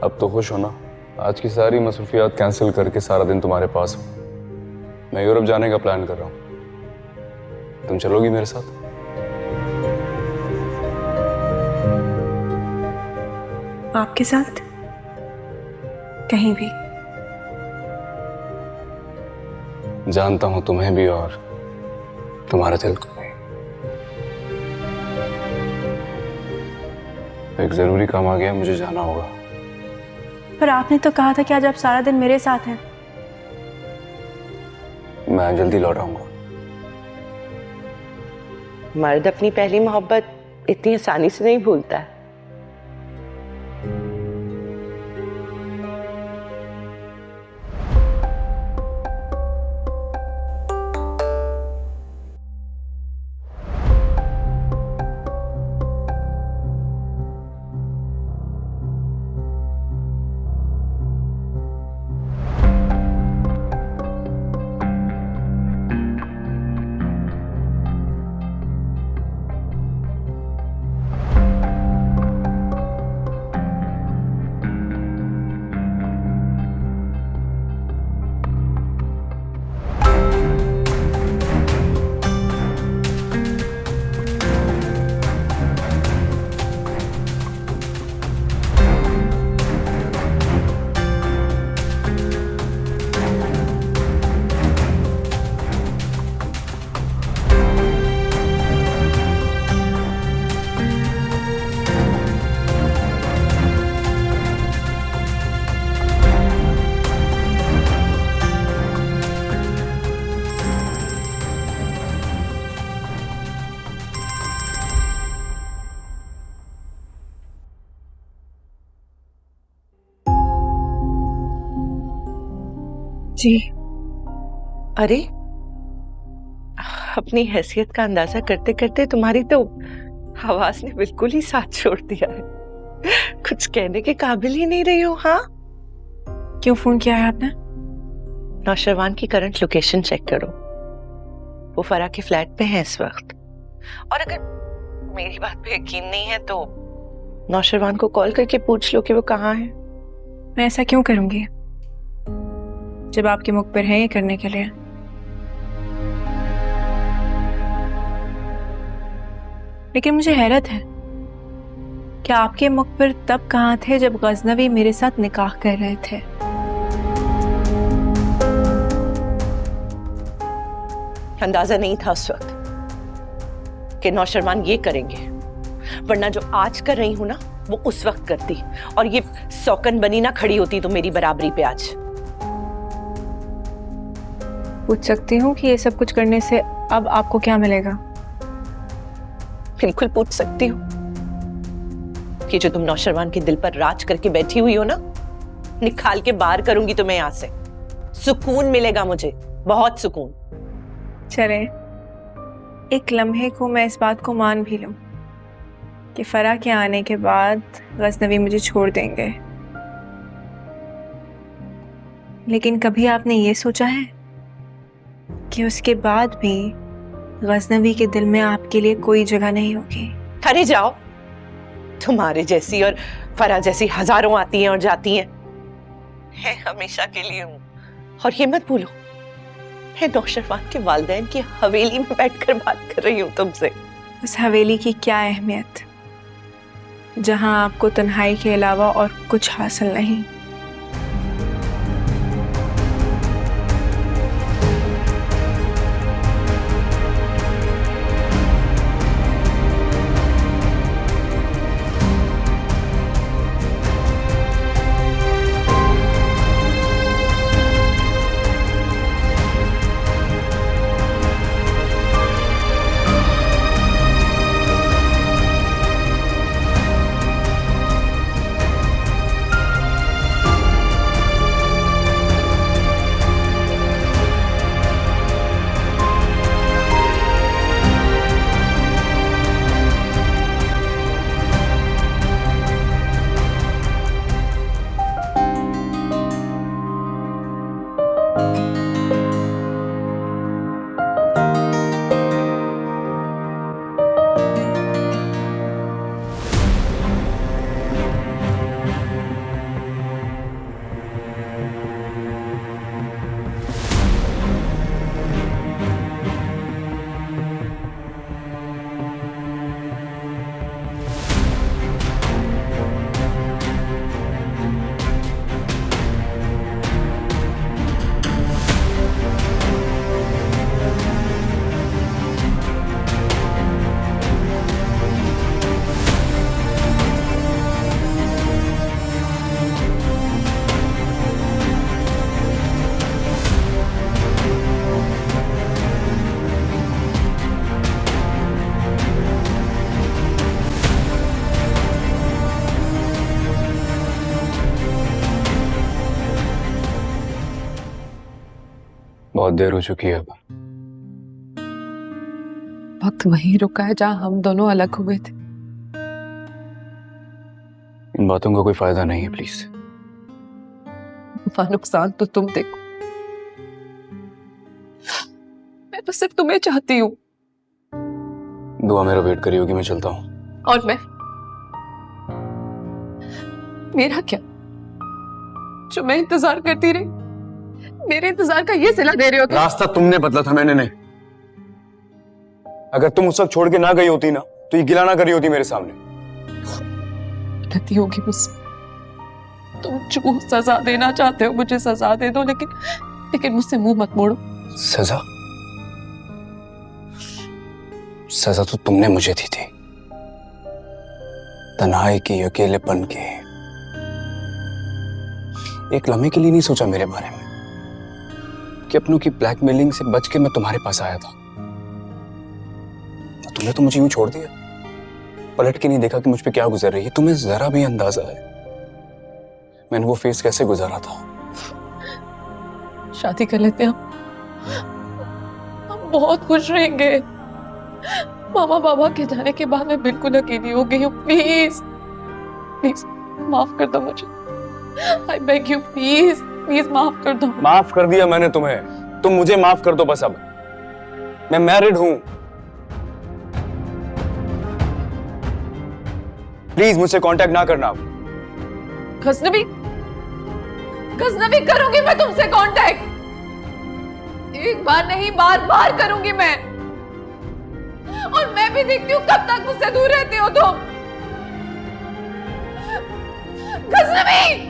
अब तो खुश हो ना? आज की सारी मसरूफियात कैंसिल करके सारा दिन तुम्हारे पास हूँ। मैं यूरोप जाने का प्लान कर रहा हूँ। तुम चलोगी मेरे साथ? आपके साथ? कहीं भी? जानता हूँ तुम्हें भी और तुम्हारे दिल को भी। एक जरूरी काम आ गया, मुझे जाना होगा। पर आपने तो कहा था कि आज आप सारा दिन मेरे साथ हैं। मैं जल्दी लौट आऊंगा। मर्द अपनी पहली मोहब्बत इतनी आसानी से नहीं भूलता है। जी। अरे, अपनी हैसियत का अंदाजा करते करते तुम्हारी तो आवाज ने बिल्कुल ही साथ छोड़ दिया है। कुछ कहने के काबिल ही नहीं रही हो। हाँ, क्यों फोन किया है आपने? नौशरवान की करंट लोकेशन चेक करो। वो फरा के फ्लैट पे है इस वक्त। और अगर मेरी बात पे यकीन नहीं है तो नौशरवान को कॉल करके पूछ लो कि वो कहाँ है। मैं ऐसा क्यों करूंगी जब आपके मुखबिर हैं ये करने के लिए? लेकिन मुझे हैरत है कि आपके मुखबिर तब कहाँ थे जब गजनवी मेरे साथ निकाह कर रहे थे। अंदाजा नहीं था उस वक्त कि नौशरवान ये करेंगे, वरना जो आज कर रही हूं ना वो उस वक्त करती, और ये सौकन बनी ना खड़ी होती तो मेरी बराबरी पे आज। पूछ सकती हूँ कि ये सब कुछ करने से अब आपको क्या मिलेगा? बिल्कुल पूछ सकती हूँ कि जो तुम नौशरवान के दिल पर राज करके बैठी हुई हो ना, निकाल के बाहर करूंगी तुम्हें यहां से। सुकून मिलेगा मुझे, बहुत सुकून। चले, एक लम्हे को मैं इस बात को मान भी लूं कि फरा के आने के बाद गजनवी मुझे छोड़ देंगे, लेकिन कभी आपने ये सोचा है कि उसके बाद भी गजनवी के दिल में आपके लिए कोई जगह नहीं होगी? अरे जाओ, तुम्हारे जैसी और फरा जैसी हजारों आती हैं और जाती हैं। मैं हमेशा के लिए हूं। और ये मत भूलो, मैं नौशरवान के वालिदैन की हवेली में बैठकर बात कर रही हूँ तुमसे। उस हवेली की क्या अहमियत जहां आपको तन्हाई के अलावा और कुछ हासिल नहीं। बहुत देर हो चुकी है अब। वक्त वहीं रुका है जहां हम दोनों अलग हुए थे। इन बातों का कोई फायदा नहीं है, प्लीज। वहां नुकसान तो तुम देखो, मैं तो सिर्फ तुम्हें चाहती हूँ। दुआ मेरा वेट करी होगी, मैं चलता हूँ। और मैं, मेरा क्या जो मैं इंतजार करती रही? मेरे इंतजार का ये सिला दे रहे हो तुम? रास्ता तुमने बदला था, मैंने नहीं। अगर तुम उस वक्त छोड़ के ना गई होती ना, तो ये गिला ना करी होती मेरे सामने। गलती होगी मुझसे। तुम जो सजा देना चाहते हो मुझे सजा दे दो, लेकिन मुझसे मुंह मत मोड़ो। सजा? सजा तो तुमने मुझे दी थी। तन्हाई की, अकेलेपन की। एक लम्हे के लिए नहीं सोचा मेरे बारे में कि अपनों की ब्लैकमेलिंग से बच के मैं तुम्हारे पास आया था। तुमने तो मुझे यूं छोड़ दिया, पलट के नहीं देखा कि मुझ पे क्या गुजर रही है। तुम्हें जरा भी अंदाजा है मैंने वो फेस कैसे गुजारा था? शादी कर लेते हैं हम बहुत खुश रहेंगे। मामा बाबा के जाने के बाद मैं बिल्कुल अकेली हो गई हूँ। प्लीज प्लीज माफ कर दो मुझे। I beg you, please please माफ कर दो। माफ कर दिया मैंने तुम्हें, तुम मुझे माफ कर दो बस। अब मैं मैरिड हूं। प्लीज मुझसे कांटेक्ट ना करना। गजनबी करूंगी मैं तुमसे कांटेक्ट। एक बार नहीं, बार बार करूंगी मैं। और मैं भी देखती हूँ कब तक मुझसे दूर रहते हो तुम। गजनबी!